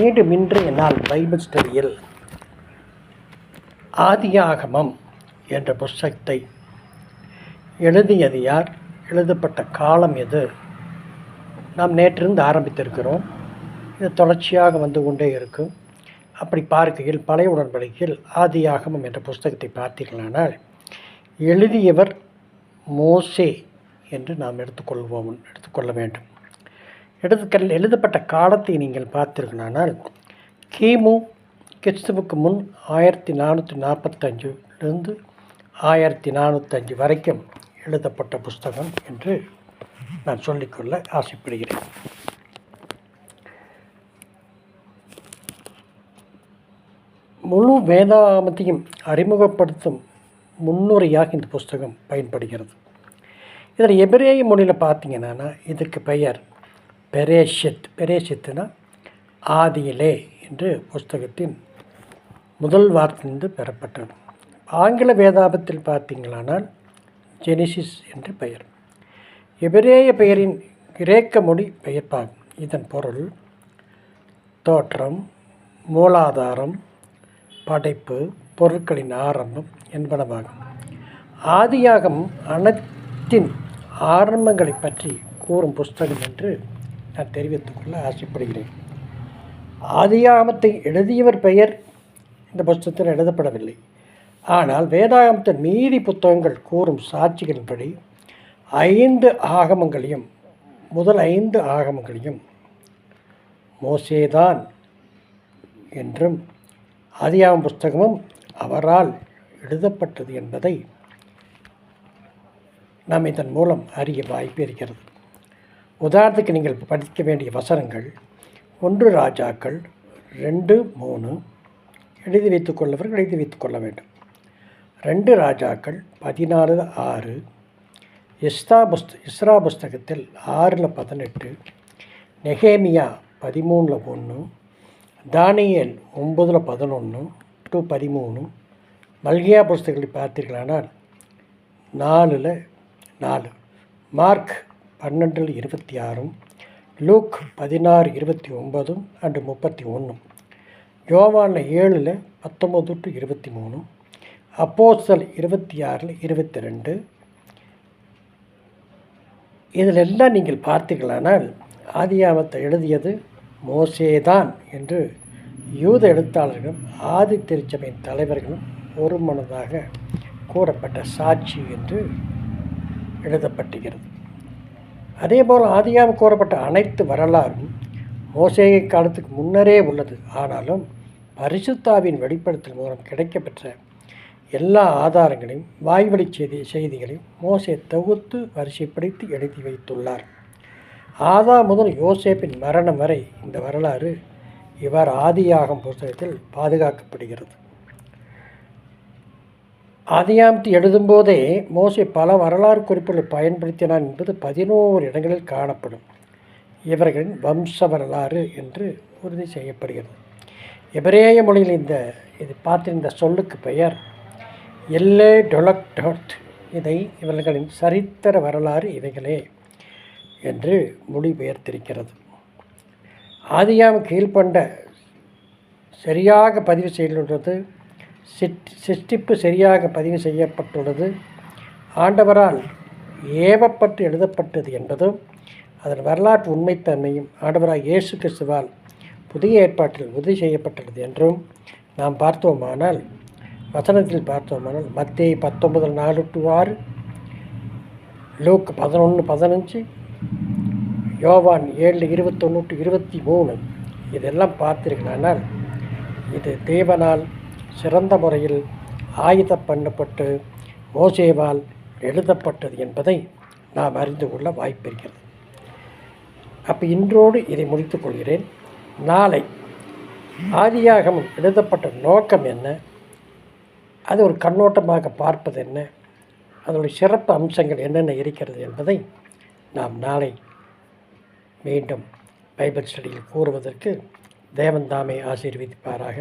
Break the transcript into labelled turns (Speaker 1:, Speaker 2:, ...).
Speaker 1: மீண்டும் இன்றைய நாள் பைபிள் ஸ்டடியில் ஆதியாகமம் என்ற புஸ்தகத்தை எழுதியது யார், எழுதப்பட்ட காலம் எது, நாம் நேற்றிருந்து ஆரம்பித்திருக்கிறோம். இது தொடர்ச்சியாக வந்து கொண்டே இருக்கும். அப்படி பார்க்கையில் பழைய உடன்படிக்கையில் ஆதியாகமம் என்ற புஸ்தகத்தை பார்த்தீர்களானால் எழுதியவர் மோசே என்று நாம் எடுத்துக்கொள்ள வேண்டும். எழுதப்பட்ட காலத்தை நீங்கள் பார்த்தீர்களானால் கிமு கிறிஸ்துவுக்கு முன் 1445 1405 வரைக்கும் எழுதப்பட்ட புஸ்தகம் என்று நான் சொல்லிக்கொள்ள ஆசைப்படுகிறேன். முழு வேதாகமத்தையும் அறிமுகப்படுத்தும் முன்னுரையாக இந்த புஸ்தகம் பயன்படுகிறது. இதில் எபிரேய மொழியில் பார்த்தீங்கன்னா இதுக்கு பெயர் பெரேஷித்னா ஆதியிலே என்று புஸ்தகத்தின் முதல் வார்த்தையிலிருந்து பெறப்பட்டது. ஆங்கில வேதாகமத்தில் பார்த்தீங்களானால் ஜெனிசிஸ் என்று பெயர். எபிரேய பெயரின் கிரேக்க மொழி பெயர்ப்பாகும். இதன் பொருள் தோற்றம், மூலாதாரம், படைப்பு, பொருட்களின் ஆரம்பம் என்பனவாகும். ஆதியாகமம் அனைத்தின் ஆரம்பங்களை பற்றி கூறும் புஸ்தகம் என்று நான் தெரிவித்துக்கொள்ள ஆசைப்படுகிறேன். ஆதியாகமத்தை எழுதியவர் பெயர் இந்த புஸ்தகத்தில் எழுதப்படவில்லை. ஆனால் வேதாகமத்தின் மீதி புத்தகங்கள் கூறும் சாட்சிகளின்படி 5 ஆகமங்களையும் முதல் 5 ஆகமங்களையும் மோசேதான் என்றும் ஆதியாகம புஸ்தகமும் அவரால் எழுதப்பட்டது என்பதை நாம் இதன் மூலம் அறிய வாய்ப்பு இருக்கிறது. உதாரணத்துக்கு நீங்கள் படிக்க வேண்டிய வசனங்கள் 1 ராஜாக்கள் 2:3 எழுதி வைத்துக்கொள்ள வேண்டும். 2 ராஜாக்கள் 14:6, இஸ்ரா புஸ்தகத்தில் 6:18, நெகேமியா 13:1, தானியேல் 9:11-13, மல்கியா புஸ்தகங்களை பார்த்தீர்களானால் 4:4, மார்க் 12:26, லூக் 16:29-31, யோவான் 7:19-23, அப்போஸ்தலர் 26:22. இதிலெல்லாம் நீங்கள் பார்த்தீர்களானால் ஆதியாகமத்தை எழுதியது மோசேதான் என்று யூத எழுத்தாளர்களும் ஆதி திருச்சபையின் தலைவர்களும் ஒரு மனதாக கூறப்பட்ட சாட்சி என்று எழுதப்பட்டுகிறது. அதேபோல் ஆதியாகமம் கூறப்பட்ட அனைத்து வரலாறும் மோசே காலத்துக்கு முன்னரே உள்ளது. ஆனாலும் பரிசுத்தாவின் வெளிப்படுத்தல் மூலம் கிடைக்கப்பெற்ற எல்லா ஆதாரங்களையும் வாய்வழி செய்திகளையும் மோசே தொகுத்து வரிசைப்படுத்தி எழுதி வைத்துள்ளார். ஆதாம் முதல் யோசேப்பின் மரணம் வரை இந்த வரலாறு இவ்வாறு ஆதியாகமம் புஸ்தகத்தில் பாதுகாக்கப்படுகிறது. ஆதியாகமத்தை எழுதும்போதே மோசே பல வரலாறு குறிப்புகளை பயன்படுத்தினான் என்பது 11 இடங்களில் காணப்படும். இவர்களின் வம்ச வரலாறு என்று உறுதி செய்யப்படுகிறது. எபிரேய மொழியில் இது பார்த்திருந்த சொல்லுக்கு பெயர் எல்லே டொலக்டோட். இதை இவர்களின் சரித்திர வரலாறு இவைகளே என்று மொழிபெயர்த்திருக்கிறது. ஆதியாகமம் கீழ்ப்பண்ட சரியாக பதிவு செய்துள்ளது. சிருஷ்டிப்பு சரியாக பதிவு செய்யப்பட்டுள்ளது. ஆண்டவரால் ஏவப்பட்டு எழுதப்பட்டது என்பதும் அதன் வரலாற்று உண்மைத்தன்மையும் ஆண்டவராக இயேசு கிறிஸ்துவால் புதிய ஏற்பாட்டில் உறுதி செய்யப்பட்டுள்ளது என்றும் நாம் பார்த்தோமானால் வசனத்தில் பார்த்தோமானால் மத்தேயு 19:4-6, லூக் 11:15, யோவான் 7:21-23 இதெல்லாம் பார்த்தீர்களானால் இது தேவனால் சிறந்த முறையில் ஆயுதம் பண்ணப்பட்டு மோசேவால் எழுதப்பட்டது என்பதை நாம் அறிந்து கொள்ள வாய்ப்பிருக்கிறது. அப்போ இன்றோடு இதை முடித்துக் கொள்கிறேன். நாளை ஆதியாகமம் எழுதப்பட்ட நோக்கம் என்ன, அது ஒரு கண்ணோட்டமாக பார்ப்பது என்ன, அதனுடைய சிறப்பு அம்சங்கள் என்னென்ன இருக்கிறது என்பதை நாம் நாளை மீண்டும் பைபிள் ஸ்டடியில் கூறுவதற்கு தேவன் தாமே ஆசீர்வதிப்பாராக.